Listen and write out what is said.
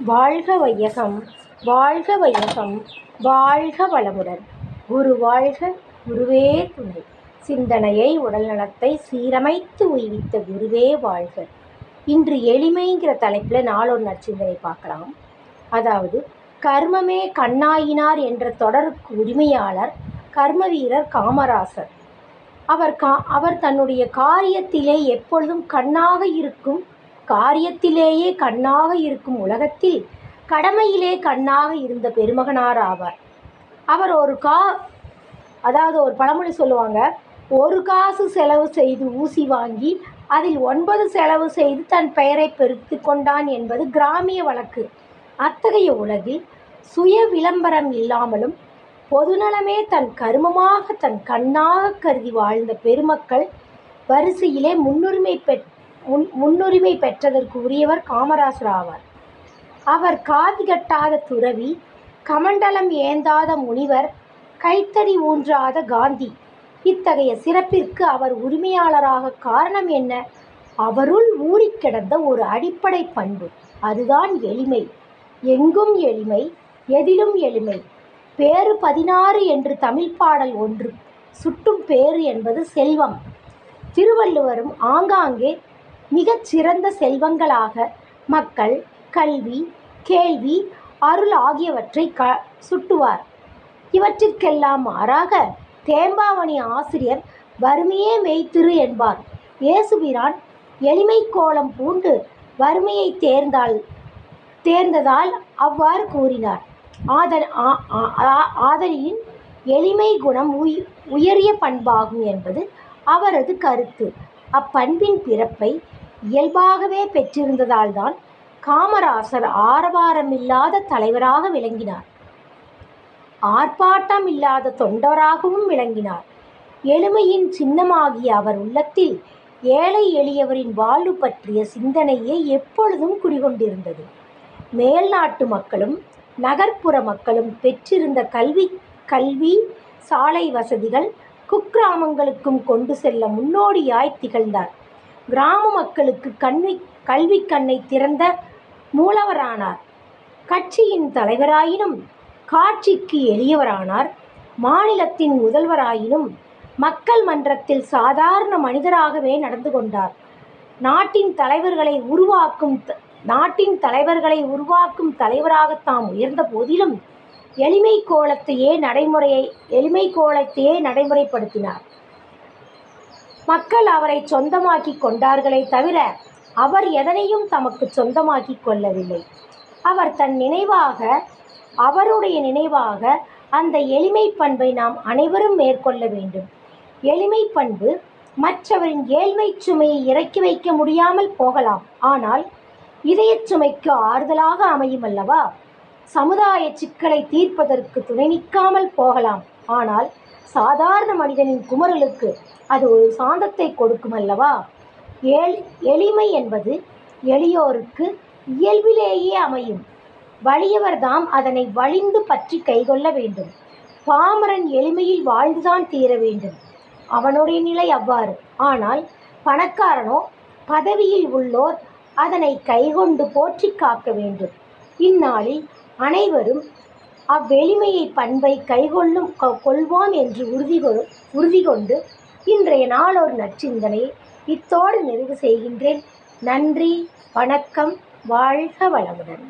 வாழ்க வையகம், வாழ்க வையகம், வாழ்க வளமுடன். குரு வாழ்க, குருவே துணை. சிந்தனையை உடல்நலத்தை சீரமைத்து உய்வித்த குருவே வாழ்க. இன்று எளிமைங்கிற தலைப்பில் நாளொரு நற்சிந்தனை பார்க்கலாம். அதாவது, கர்மமே கண்ணாயினார் என்ற தொடருக்கு உரிமையாளர் கர்ம வீரர் காமராசர். அவர் தன்னுடைய காரியத்திலே எப்பொழுதும் கண்ணாக இருக்கும், காரியத்திலேயே கண்ணாக இருக்கும் உலகத்தில் கடமையிலே கண்ணாக இருந்த பெருமகனார் ஆவார். அவர் ஒரு பழமொழி சொல்லுவாங்க, ஒரு காசு செலவு செய்து ஊசி வாங்கி அதில் 9 செலவு செய்து தன் பெயரை பெருத்து கொண்டான் என்பது கிராமிய வழக்கு. அத்தகைய உலகில் சுய விளம்பரம் இல்லாமலும் பொதுநலமே தன் கருமமாக தன் கண்ணாக கருதி வாழ்ந்த பெருமக்கள் வரிசையிலே முன்னுரிமை பெற்றதற்கு உரியவர் காமராசர் ஆவார். அவர் காவி கட்டாத துறவி, கமண்டலம் ஏந்தாத முனிவர், கைத்தடி ஊன்றாத காந்தி. இத்தகைய சிறப்பிற்கு அவர் உரிமையாளராக காரணம் என்ன? அவருள் ஊறிக்கிடந்த ஒரு அடிப்படை பண்பு, அதுதான் எளிமை. எங்கும் எளிமை, எதிலும் எளிமை. பேறு 16 என்று தமிழ் பாடல் ஒன்று சுட்டும் பேறு என்பது செல்வம். திருவள்ளுவரும் ஆங்காங்கே மிகச் சிறந்த செல்வங்களாக மக்கள், கல்வி, கேள்வி, அருள் ஆகியவற்றை சுட்டுவார். இவற்றிற்கெல்லாம் மாறாக தேம்பாவணி ஆசிரியர் வறுமையே மெய்த்திரு என்பார். இயேசுபிரான் எளிமை கோலம் பூண்டு வறுமையை தேர்ந்ததால் அவ்வாறு கூறினார். ஆதலின் எளிமை குணம் உயரிய பண்பாகும் என்பது அவரது கருத்து. அப்பண்பின் பிறப்பை இயல்பாகவே பெற்றிருந்ததால்தான் காமராசர் ஆரவாரமில்லாத தலைவராக விளங்கினார், ஆர்ப்பாட்டம் இல்லாத தொண்டராகவும் விளங்கினார். எளிமையின் சின்னமாகிய அவர் உள்ளத்தில் ஏழை எளியவரின் வாழ்வு பற்றிய சிந்தனையே எப்பொழுதும் குடிகொண்டிருந்தது. மேல் நாட்டு மக்களும் நகர்ப்புற மக்களும் பெற்றிருந்த கல்வி சாலை வசதிகள் குக்கிராமங்களுக்கும் கொண்டு செல்ல முன்னோடியாய் திகழ்ந்தார். கிராம மக்களுக்கு கல்வி கண்ணை திறந்த மூலவரானார். கட்சியின் தலைவராயினும் காட்சிக்கு எளியவரானார். மாநிலத்தின் முதல்வராயினும் மக்கள் மன்றத்தில் சாதாரண மனிதராகவே நடந்து கொண்டார். நாட்டின் தலைவர்களை உருவாக்கும் தலைவராக தாம் உயர்ந்த போதிலும் எளிமை கோலத்தையே நடைமுறைப்படுத்தினார். மக்கள் அவரை சொந்தமாக்கி கொண்டார்களே தவிர அவர் எதனையும் தமக்கு சொந்தமாக்கி கொள்ளவில்லை. அவருடைய நினைவாக அந்த எளிமை பண்பை நாம் அனைவரும் மேற்கொள்ள வேண்டும். எளிமை பண்பு மற்றவரின் ஏழ்மை சுமையை இறக்கி வைக்க முடியாமல் போகலாம், ஆனால் இதயச் சுமைக்கு ஆறுதலாக அமையும் அல்லவா? சமுதாய சிக்கலை தீர்ப்பதற்கு துணை நிற்காமல் போகலாம், ஆனால் சாதாரண மனிதனின் குமரலுக்கு அது ஒரு சாந்தத்தை கொடுக்கும் அல்லவா? எளிமை என்பது எளியோருக்கு இயல்பிலேயே அமையும். வலியவர்தாம் அதனை வலிந்து பற்றி கைகொள்ள வேண்டும். பாமரன் எளிமையில் வாழ்ந்துதான் தீர வேண்டும். அவனுடைய நிலை அவ்வாறு. ஆனால் பணக்காரனோ பதவியில் உள்ளோர் அதனை கைகொண்டு போற்றி காக்க வேண்டும். இந்நாளில் அனைவரும் அவ்வெளிமையை பண்பை கொள்வோம் என்று உறுதி கொண்டு இன்றைய நாளொரு நற்சிந்தனையை இத்தோடு நிறைவு செய்கின்றேன். நன்றி, வணக்கம், வாழ்க வளமுடன்.